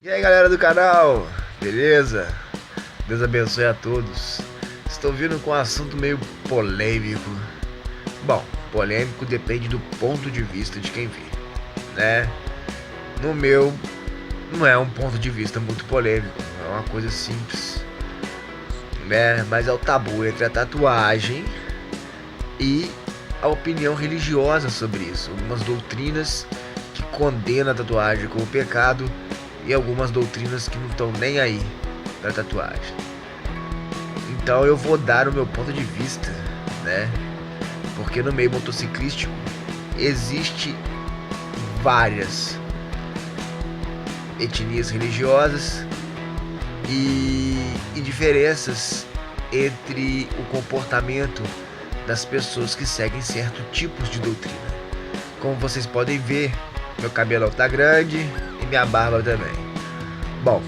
E aí galera do canal, beleza? Deus abençoe a todos. Estou vindo com um assunto meio polêmico. Bom, polêmico depende do ponto de vista de quem vê, né? No meu, não é um ponto de vista muito polêmico, é uma coisa simples, né? Mas é o tabu entre a tatuagem e a opinião religiosa sobre isso. Algumas doutrinas que condenam a tatuagem como pecado e algumas doutrinas que não estão nem aí pra tatuagem. Então eu vou dar o meu ponto de vista, né? Porque no meio motociclístico existe várias etnias religiosas e diferenças entre o comportamento das pessoas que seguem certos tipos de doutrina. Como vocês podem ver, meu cabelão tá grande e minha barba também. Bom,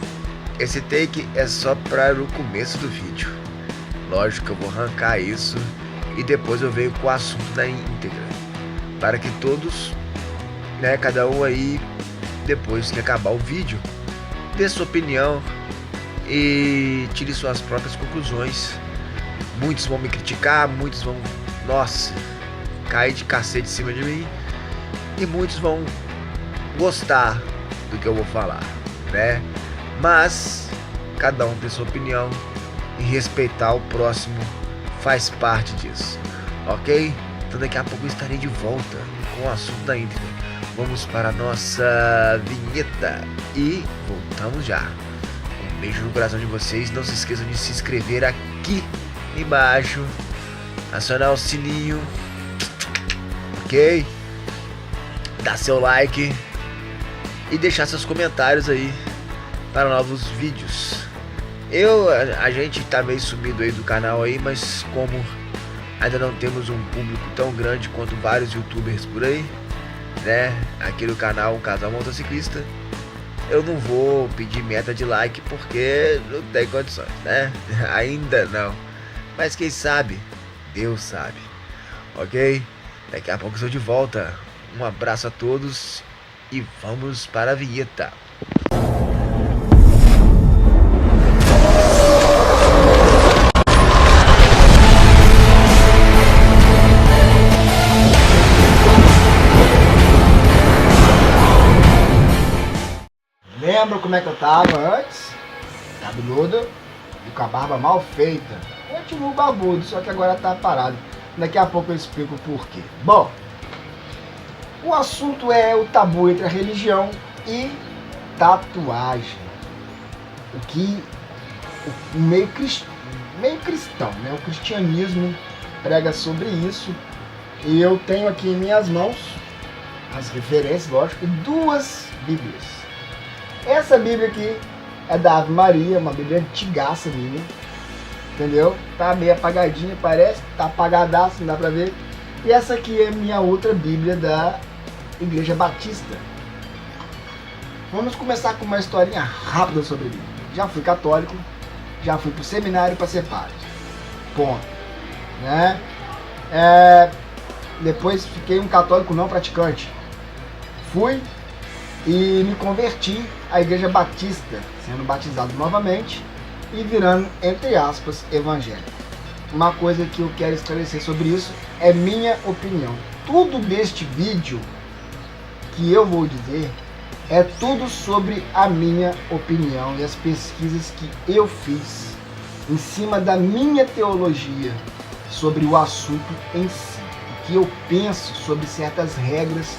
esse take é só para o começo do vídeo. Lógico que eu vou arrancar isso e depois eu venho com o assunto na íntegra, para que todos, né, cada um aí, depois que acabar o vídeo, dê sua opinião e tire suas próprias conclusões. Muitos vão me criticar, muitos vão, nossa, cair de cacete em cima de mim, e muitos vão gostar do que eu vou falar, né? Mas cada um tem sua opinião e respeitar o próximo faz parte disso, ok? Então daqui a pouco eu estarei de volta com o assunto da íntegra. Vamos para a nossa vinheta e voltamos já. Um beijo no coração de vocês. Não se esqueçam de se inscrever aqui embaixo, acionar o sininho, ok? Dar seu like e deixar seus comentários aí para novos vídeos. A gente tá meio sumido aí do canal aí, mas como ainda não temos um público tão grande quanto vários youtubers por aí, né, aqui no canal Um Casal Motociclista, eu não vou pedir meta de like porque não tem condições, né? Ainda não, mas quem sabe, Deus sabe, ok? Daqui a pouco eu estou de volta. Um abraço a todos e vamos para a vinheta. Lembra como é que eu tava antes? Cabeludo e com a barba mal feita. Continuo barbudo, só que agora tá parado. Daqui a pouco eu explico o porquê. Bom, o assunto é o tabu entre a religião e tatuagem. O meio cristão, né? O cristianismo prega sobre isso. E eu tenho aqui em minhas mãos as referências, lógico, duas bíblias. Essa bíblia aqui é da Ave Maria, uma bíblia antigaça minha, entendeu? Tá meio apagadinha, parece, tá apagadaço, não dá pra ver. E essa aqui é minha outra bíblia da Igreja Batista. Vamos começar com uma historinha rápida sobre a Bíblia. Já fui católico, já fui pro seminário para ser padre. Ponto. Né? Depois fiquei um católico não praticante. Fui e me converti à Igreja Batista, sendo batizado novamente e virando, entre aspas, evangélico. Uma coisa que eu quero esclarecer sobre isso é minha opinião. Tudo deste vídeo que eu vou dizer é tudo sobre a minha opinião e as pesquisas que eu fiz em cima da minha teologia sobre o assunto em si, o que eu penso sobre certas regras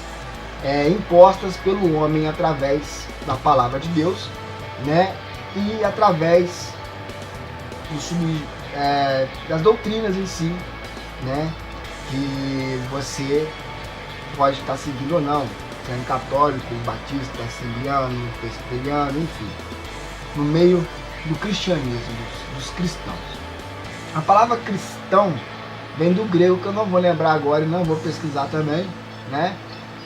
impostas pelo homem através da palavra de Deus, né, e através das doutrinas em si, né, que você pode estar seguindo ou não, sendo católico, batista, assembleano, presbiteriano, enfim, no meio do cristianismo, dos cristãos. A palavra cristão vem do grego, que eu não vou lembrar agora e não vou pesquisar também, né?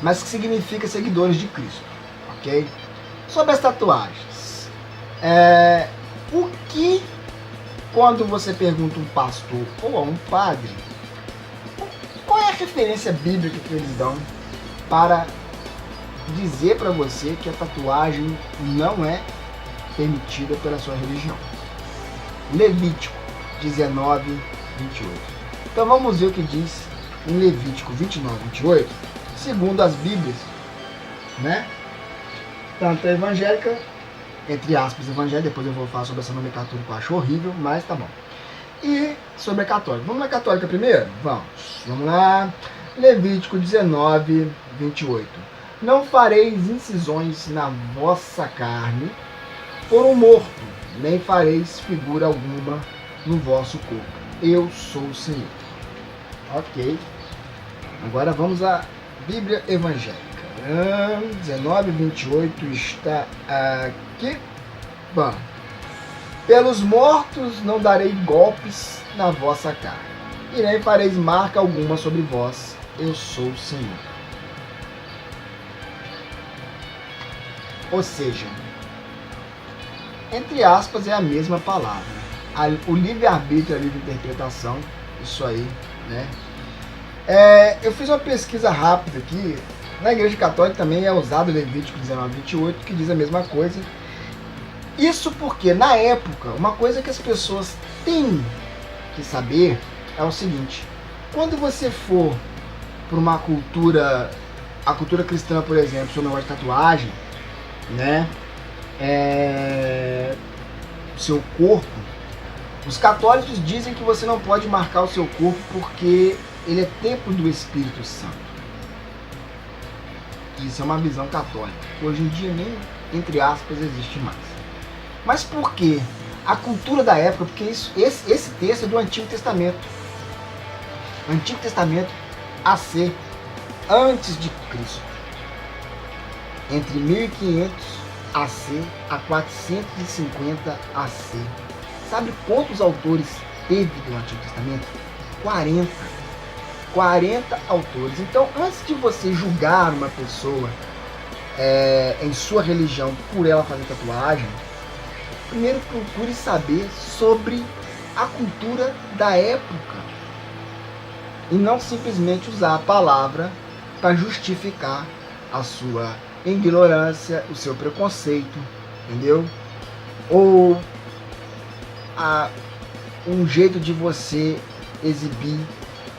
Mas que significa seguidores de Cristo, ok? Sobre as tatuagens, o que, quando você pergunta a um pastor ou a um padre, qual é a referência bíblica que eles dão para dizer para você que a tatuagem não é permitida pela sua religião. Levítico 19, 28. Então vamos ver o que diz em Levítico 29, 28, segundo as Bíblias, né? Tanto a evangélica, entre aspas, evangélica, depois eu vou falar sobre essa nomenclatura que eu acho horrível, mas tá bom. E sobre a católica. Vamos na católica primeiro? Vamos lá. Levítico 19, 28. Não fareis incisões na vossa carne por um morto, nem fareis figura alguma no vosso corpo. Eu sou o Senhor. Ok. Agora vamos à Bíblia evangélica. 19, 28 está aqui. Bom. Pelos mortos não darei golpes na vossa carne, e nem fareis marca alguma sobre vós. Eu sou o Senhor. Ou seja, entre aspas é a mesma palavra. O livre-arbítrio, a livre-interpretação, isso aí, né? Eu fiz uma pesquisa rápida aqui. Na Igreja Católica também é usado o Levítico 19, 28, que diz a mesma coisa. Isso porque, na época, uma coisa que as pessoas têm que saber é o seguinte: quando você for para uma cultura, a cultura cristã, por exemplo, sobre o negócio de tatuagem, né? Seu corpo, os católicos dizem que você não pode marcar o seu corpo porque ele é templo do Espírito Santo. Isso é uma visão católica. Hoje em dia nem, entre aspas, existe mais. Mas por quê? A cultura da época, porque esse texto é do Antigo Testamento. Antigo Testamento AC, antes de Cristo. Entre 1500 AC a 450 AC. Sabe quantos autores teve do Antigo Testamento? 40 autores. Então, antes de você julgar uma pessoa em sua religião por ela fazer tatuagem, primeiro procure saber sobre a cultura da época e não simplesmente usar a palavra para justificar a sua ignorância, o seu preconceito, entendeu? Ou um jeito de você exibir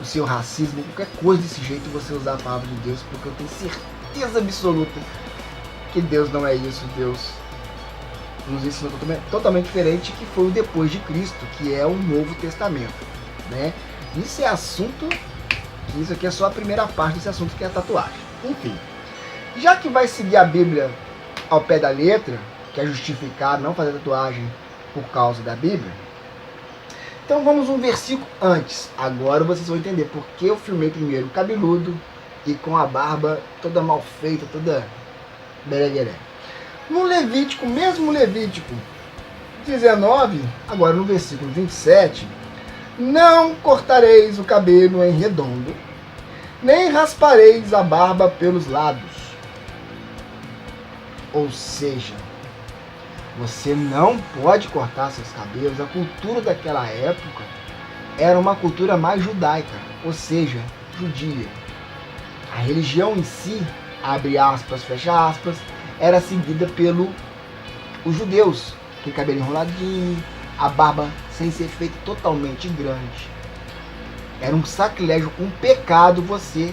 o seu racismo, qualquer coisa desse jeito, você usar a palavra de Deus, porque eu tenho certeza absoluta que Deus não é isso. Deus nos ensinou totalmente diferente, que foi o depois de Cristo, que é o Novo Testamento, né? Isso é assunto, isso aqui é só a primeira parte desse assunto, que é a tatuagem. Enfim, já que vai seguir a Bíblia ao pé da letra, que é justificar não fazer tatuagem por causa da Bíblia, então vamos um versículo antes. Agora vocês vão entender por que eu filmei primeiro cabeludo e com a barba toda mal feita, toda beregueré. No Levítico, mesmo Levítico 19, agora no versículo 27, não cortareis o cabelo em redondo, nem raspareis a barba pelos lados. Ou seja, você não pode cortar seus cabelos. A cultura daquela época era uma cultura mais judaica, ou seja, judia. A religião em si, abre aspas, fecha aspas, era seguida pelos judeus, que cabelo enroladinho, a barba sem ser feita totalmente grande. Era um sacrilégio, um pecado você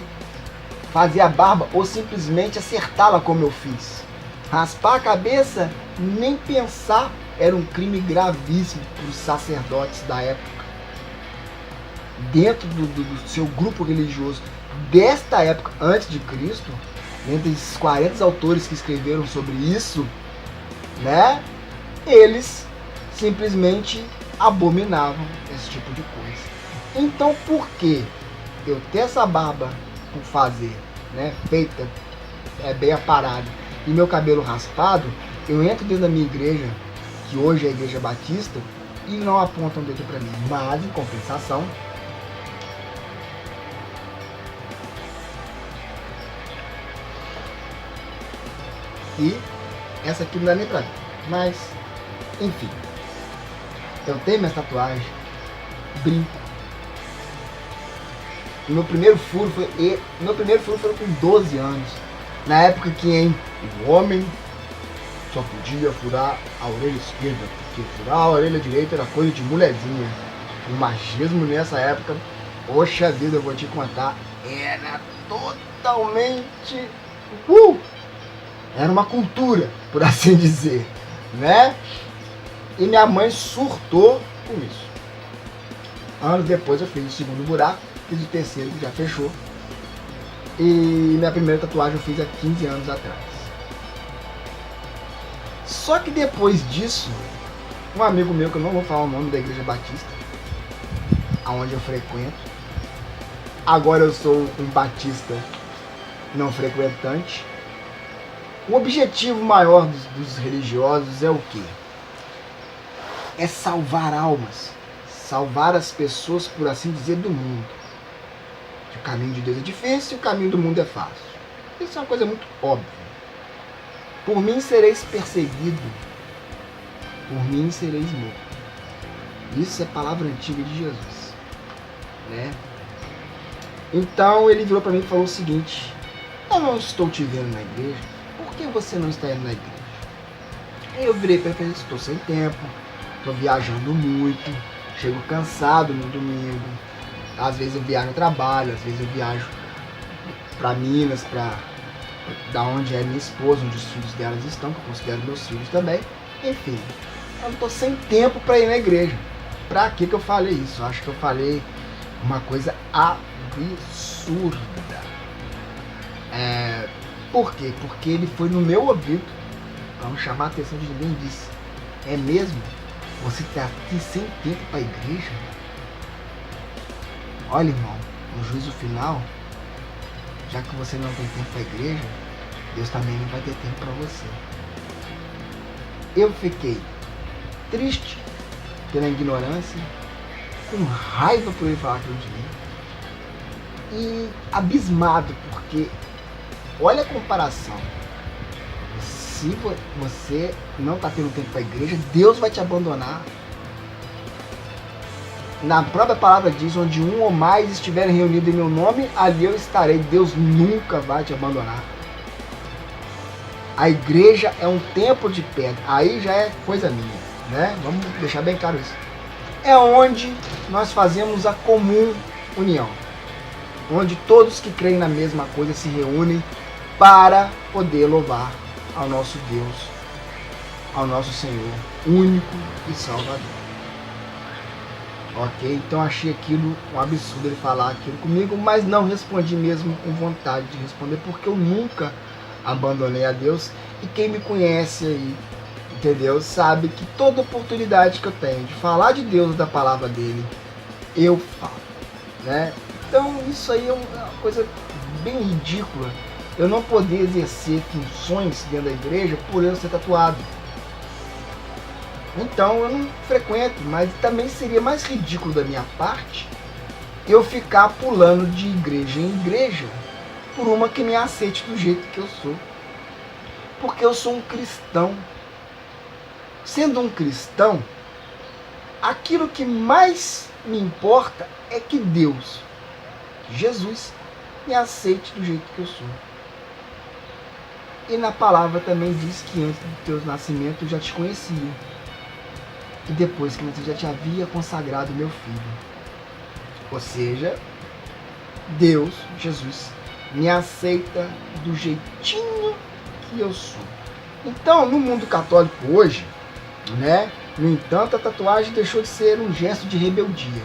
fazer a barba ou simplesmente acertá-la como eu fiz. Raspar a cabeça, nem pensar, era um crime gravíssimo para os sacerdotes da época. Dentro do seu grupo religioso desta época, antes de Cristo, entre esses 40 autores que escreveram sobre isso, né, eles simplesmente abominavam esse tipo de coisa. Então, por que eu ter essa barba por fazer, né, feita, bem aparada, e meu cabelo raspado, eu entro dentro da minha igreja, que hoje é a Igreja Batista, e não apontam o dedo para mim? Mas, em compensação, e essa aqui não dá nem pra ver, mas enfim, eu tenho minhas tatuagens, brinco. Meu primeiro furo foi com 12 anos, na época que o homem só podia furar a orelha esquerda, porque furar a orelha direita era coisa de mulherzinha. O machismo nessa época, poxa vida, eu vou te contar, era totalmente... Era uma cultura, por assim dizer, né? E minha mãe surtou com isso. Anos depois eu fiz o segundo buraco, fiz o terceiro que já fechou. E minha primeira tatuagem eu fiz há 15 anos atrás. Só que depois disso, um amigo meu, que eu não vou falar o nome, da Igreja Batista, aonde eu frequento, agora eu sou um batista não frequentante. O objetivo maior dos religiosos é o quê? É salvar almas, salvar as pessoas, por assim dizer, do mundo. O caminho de Deus é difícil e o caminho do mundo é fácil. Isso é uma coisa muito óbvia. Por mim sereis perseguido, por mim sereis morto. Isso é palavra antiga de Jesus, né? Então ele virou para mim e falou o seguinte: eu não estou te vendo na igreja, por que você não está indo na igreja? Aí eu virei para ele e falei: estou sem tempo, estou viajando muito, chego cansado no domingo, às vezes eu viajo no trabalho, às vezes eu viajo para Minas, da onde é minha esposa, onde os filhos delas estão, que eu considero meus filhos também. Enfim, eu não estou sem tempo para ir na igreja. Pra que eu falei isso? Eu acho que eu falei uma coisa absurda. Por quê? Porque ele foi no meu ouvido, para não chamar a atenção de ninguém, e disse: é mesmo? Você está aqui sem tempo para a igreja? Olha, irmão, no juízo final, já que você não tem tempo para a igreja, Deus também não vai ter tempo para você. Eu fiquei triste pela ignorância, com raiva por ele falar aquilo de mim, e abismado, porque olha a comparação. Se você não está tendo tempo para a igreja, Deus vai te abandonar. Na própria palavra diz: onde um ou mais estiverem reunidos em meu nome, ali eu estarei. Deus nunca vai te abandonar. A igreja é um templo de pedra. Aí já é coisa minha, né? Vamos deixar bem claro isso. É onde nós fazemos a comum união, onde todos que creem na mesma coisa se reúnem para poder louvar ao nosso Deus, ao nosso Senhor, único e Salvador. Ok? Então achei aquilo um absurdo ele falar aquilo comigo, mas não respondi mesmo com vontade de responder, porque eu nunca abandonei a Deus. E quem me conhece aí, entendeu, sabe que toda oportunidade que eu tenho de falar de Deus, da palavra dele, eu falo, né? Então isso aí é uma coisa bem ridícula, eu não poder exercer funções dentro da igreja por eu ser tatuado. Então eu não frequento, mas também seria mais ridículo da minha parte eu ficar pulando de igreja em igreja por uma que me aceite do jeito que eu sou. Porque eu sou um cristão. Sendo um cristão, aquilo que mais me importa é que Deus, Jesus, me aceite do jeito que eu sou. E na palavra também diz que antes do teu nascimento eu já te conhecia. E depois que eu já te havia consagrado meu filho. Ou seja, Deus, Jesus, me aceita do jeitinho que eu sou. Então, no mundo católico hoje, né? No entanto, a tatuagem deixou de ser um gesto de rebeldia.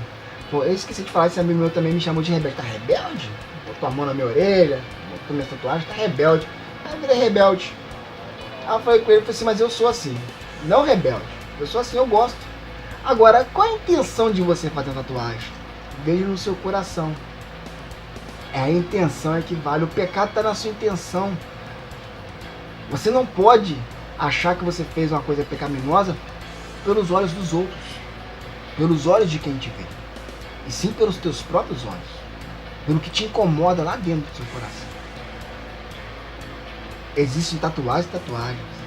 Pô, eu esqueci de falar, esse amigo meu também me chamou de rebelde. Tá rebelde? Botou a mão na minha orelha, botou minha tatuagem, tá rebelde. Aí eu virei rebelde. Aí eu falei com ele, assim, mas eu sou assim, não rebelde. Eu sou assim, eu gosto. Agora, qual a intenção de você fazer uma tatuagem? Veja no seu coração. É a intenção é que vale. O pecado está na sua intenção. Você não pode achar que você fez uma coisa pecaminosa pelos olhos dos outros, pelos olhos de quem te vê, e sim pelos teus próprios olhos, pelo que te incomoda lá dentro do seu coração. Existem tatuagens e tatuagens.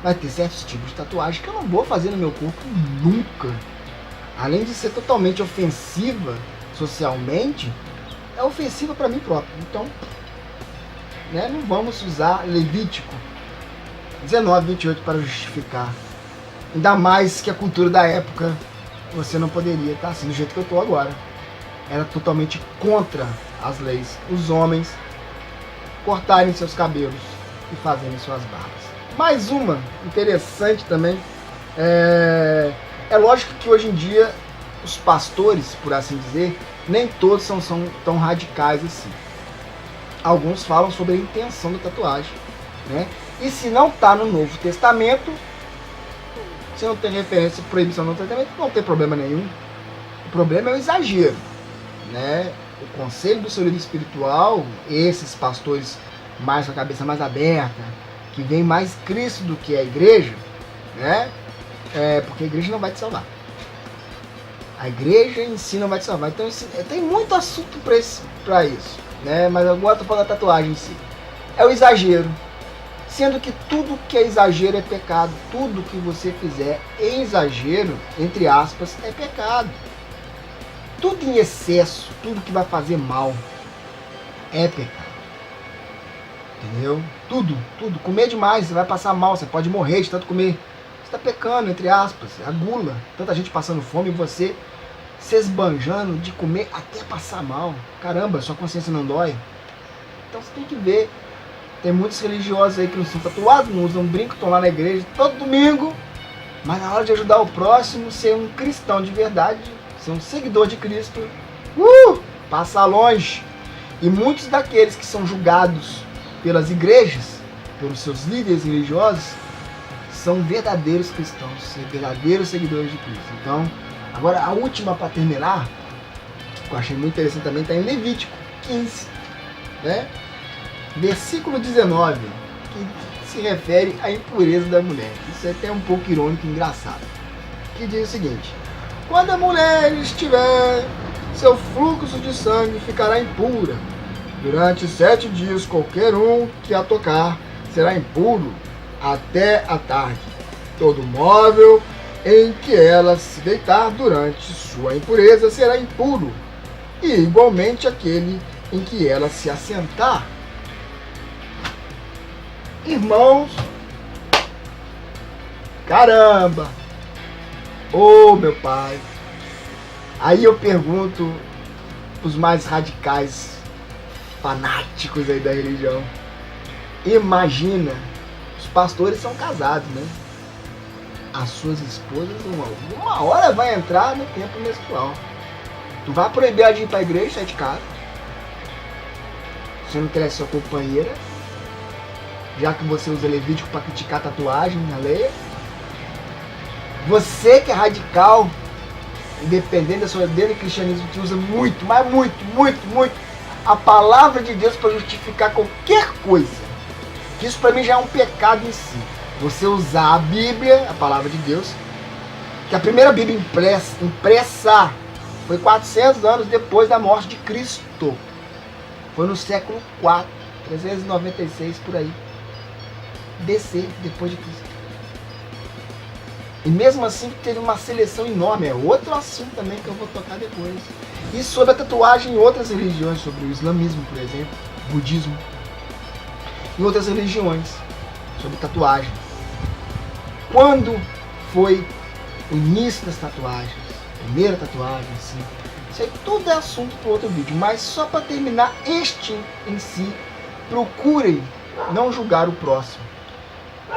Vai ter certos tipos de tatuagem que eu não vou fazer no meu corpo nunca. Além de ser totalmente ofensiva socialmente, é ofensiva para mim próprio. Então, né, não vamos usar Levítico 19, 28 para justificar. Ainda mais que a cultura da época, você não poderia estar assim do jeito que eu estou agora. Era totalmente contra as leis. Os homens cortarem seus cabelos e fazerem suas barbas. Mais uma interessante também. É lógico que hoje em dia os pastores, por assim dizer, nem todos são tão radicais assim. Alguns falam sobre a intenção da tatuagem, né? E se não está no Novo Testamento, se não tem referência à proibição no Novo Testamento, não tem problema nenhum. O problema é o exagero, né? O conselho do seu líder espiritual, esses pastores mais com a cabeça mais aberta, que vem mais Cristo do que a igreja, né? Porque a igreja não vai te salvar. A igreja em si não vai te salvar. Então tem muito assunto para isso, né? Mas agora eu tô falando da tatuagem em si. É o exagero. Sendo que tudo que é exagero é pecado. Tudo que você fizer em exagero, entre aspas, é pecado. Tudo em excesso, tudo que vai fazer mal é pecado. Entendeu? Tudo. Comer demais, você vai passar mal, você pode morrer de tanto comer. Você está pecando, entre aspas, a gula. Tanta gente passando fome e você se esbanjando de comer até passar mal. Caramba, sua consciência não dói? Então você tem que ver. Tem muitos religiosos aí que não são tatuados, não usam brinco, estão lá na igreja todo domingo. Mas na hora de ajudar o próximo, ser um cristão de verdade, ser um seguidor de Cristo, passa longe. E muitos daqueles que são julgados pelas igrejas, pelos seus líderes religiosos, são verdadeiros cristãos, verdadeiros seguidores de Cristo. Então, agora a última para terminar, que eu achei muito interessante também, está em Levítico 15, né? Versículo 19, que se refere à impureza da mulher. Isso é até um pouco irônico e engraçado. Que diz o seguinte: quando a mulher estiver, seu fluxo de sangue ficará impura. Durante 7 dias, qualquer um que a tocar será impuro até a tarde. Todo móvel em que ela se deitar durante sua impureza será impuro, e igualmente aquele em que ela se assentar. Irmãos, caramba, meu pai. Aí eu pergunto os mais radicais, fanáticos aí da religião, imagina, os pastores são casados, né? As suas esposas uma hora vai entrar no tempo menstrual. Tu vai proibir ela de ir pra igreja, sair de casa. Você não quer sua companheira, já que você usa Levítico para criticar tatuagem na lei. Você que é radical, independente da sua dele, cristianismo que usa muito, mas muito a palavra de Deus para justificar qualquer coisa. Isso para mim já é um pecado em si. Você usar a Bíblia, a palavra de Deus, que a primeira Bíblia impressa foi 400 anos depois da morte de Cristo. Foi no século 4, 396 por aí. BC, depois de Cristo. E mesmo assim teve uma seleção enorme. É outro assunto também que eu vou tocar depois. E sobre a tatuagem em outras religiões, sobre o islamismo, por exemplo, budismo, em outras religiões, sobre tatuagem. Quando foi o início das tatuagens, primeira tatuagem, assim. Isso aí tudo é assunto para outro vídeo. Mas só para terminar este em si, procurem não julgar o próximo.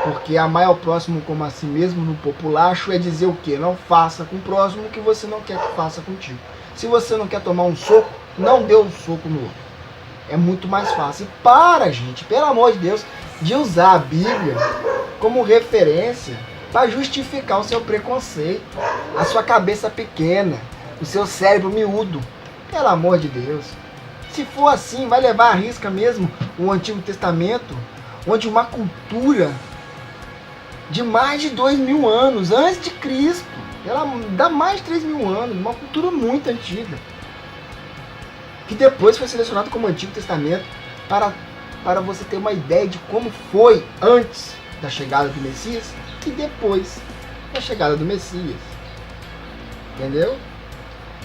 Porque amar ao próximo como a si mesmo no populacho é dizer o quê? Não faça com o próximo o que você não quer que faça contigo. Se você não quer tomar um soco, não dê um soco no outro. É muito mais fácil. E para, gente, pelo amor de Deus, de usar a Bíblia como referência para justificar o seu preconceito, a sua cabeça pequena, o seu cérebro miúdo. Pelo amor de Deus. Se for assim, vai levar à risca mesmo o Antigo Testamento, onde uma cultura de mais de 2.000 anos, antes de Cristo, ela dá mais de 3.000 anos, uma cultura muito antiga, que depois foi selecionado como Antigo Testamento para você ter uma ideia de como foi antes da chegada do Messias e depois da chegada do Messias. Entendeu?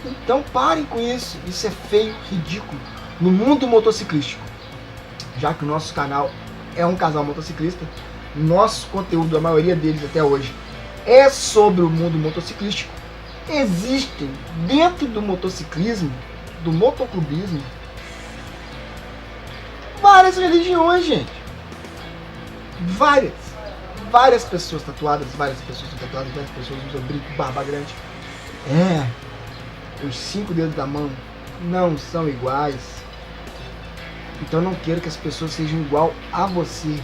Então parem com isso. Isso é feio, ridículo. No mundo motociclístico, já que o nosso canal é um casal motociclista, nosso conteúdo, a maioria deles até hoje, é sobre o mundo motociclístico. Existem dentro do motociclismo, do motoclubismo, várias religiões, gente. Várias pessoas tatuadas, várias pessoas usam brinco, barba grande. Os 5 dedos da mão não são iguais. Então não quero que as pessoas sejam igual a você,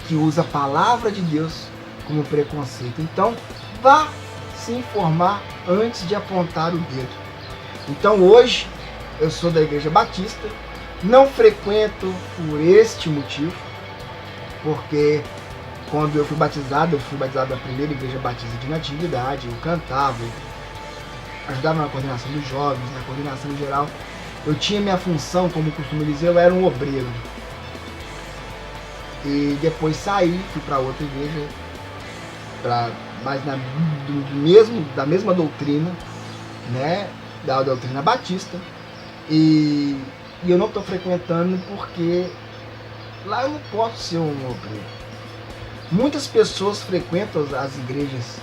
que usa a palavra de Deus como preconceito. Então vá se informar antes de apontar o dedo. Então hoje eu sou da Igreja Batista, não frequento por este motivo, porque quando eu fui batizado na primeira Igreja Batista de Natividade, eu cantava, eu ajudava na coordenação dos jovens, na coordenação geral. Eu tinha minha função, como costumo dizer, eu era um obreiro. E depois saí, fui para outra igreja, mas da mesma doutrina, né, da doutrina batista. E eu não estou frequentando porque lá eu não posso ser um obreiro. Muitas pessoas frequentam as igrejas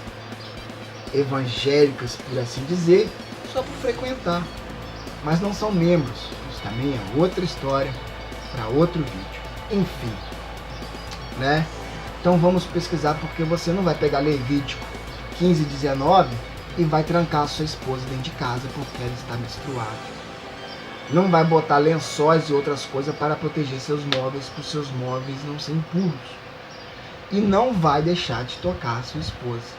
evangélicas, por assim dizer, só por frequentar, mas não são membros. Isso também é outra história para outro vídeo. Enfim, né? Então vamos pesquisar, porque você não vai pegar Levítico 15:19 e vai trancar a sua esposa dentro de casa porque ela está menstruada. Não vai botar lençóis e outras coisas para proteger seus móveis, para os seus móveis não serem impuros. E não vai deixar de tocar a sua esposa,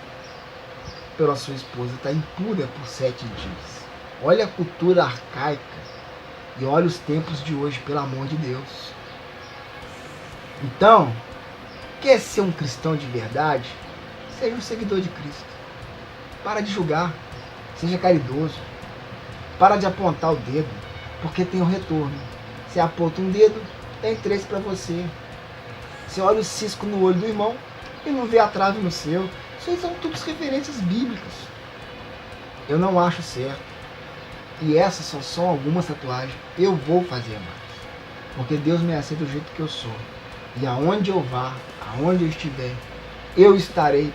pela sua esposa está impura por 7 dias. Olha a cultura arcaica e olha os tempos de hoje, pelo amor de Deus. Então, quer ser um cristão de verdade? Seja um seguidor de Cristo. Para de julgar, seja caridoso. Para de apontar o dedo, porque tem um retorno. Você aponta um dedo, tem 3 para você. Você olha o cisco no olho do irmão e não vê a trave no seu. Isso aí são tudo referências bíblicas. Eu não acho certo. E essas só são algumas tatuagens. Eu vou fazer mais, porque Deus me aceita do jeito que eu sou. E aonde eu vá, aonde eu estiver, eu estarei.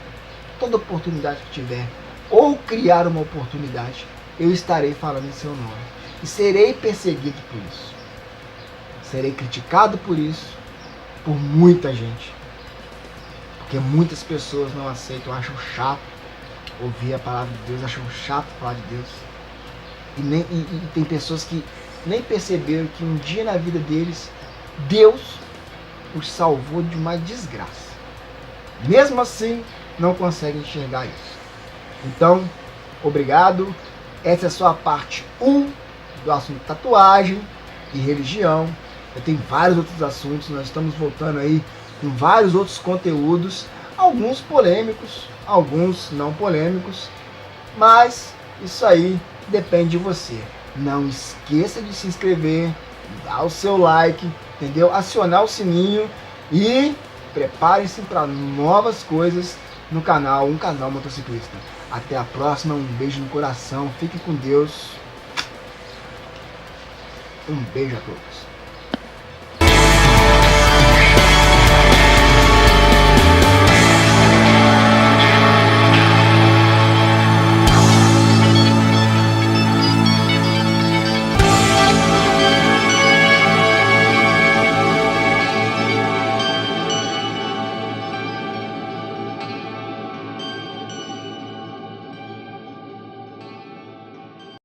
Toda oportunidade que tiver, ou criar uma oportunidade, eu estarei falando em seu nome. E serei perseguido por isso. Serei criticado por isso, por muita gente. Porque muitas pessoas não aceitam, acham chato ouvir a palavra de Deus, acham chato falar de Deus. E tem pessoas que nem perceberam que um dia na vida deles, Deus os salvou de uma desgraça. Mesmo assim, não conseguem enxergar isso. Então, obrigado. Essa é só a parte 1 do assunto tatuagem e religião. Eu tenho vários outros assuntos, nós estamos voltando aí com vários outros conteúdos, alguns polêmicos, alguns não polêmicos, mas isso aí depende de você. Não esqueça de se inscrever, dar o seu like, entendeu? Acionar o sininho e preparem-se para novas coisas no canal, um canal motociclista. Até a próxima, um beijo no coração, fique com Deus, um beijo a todos.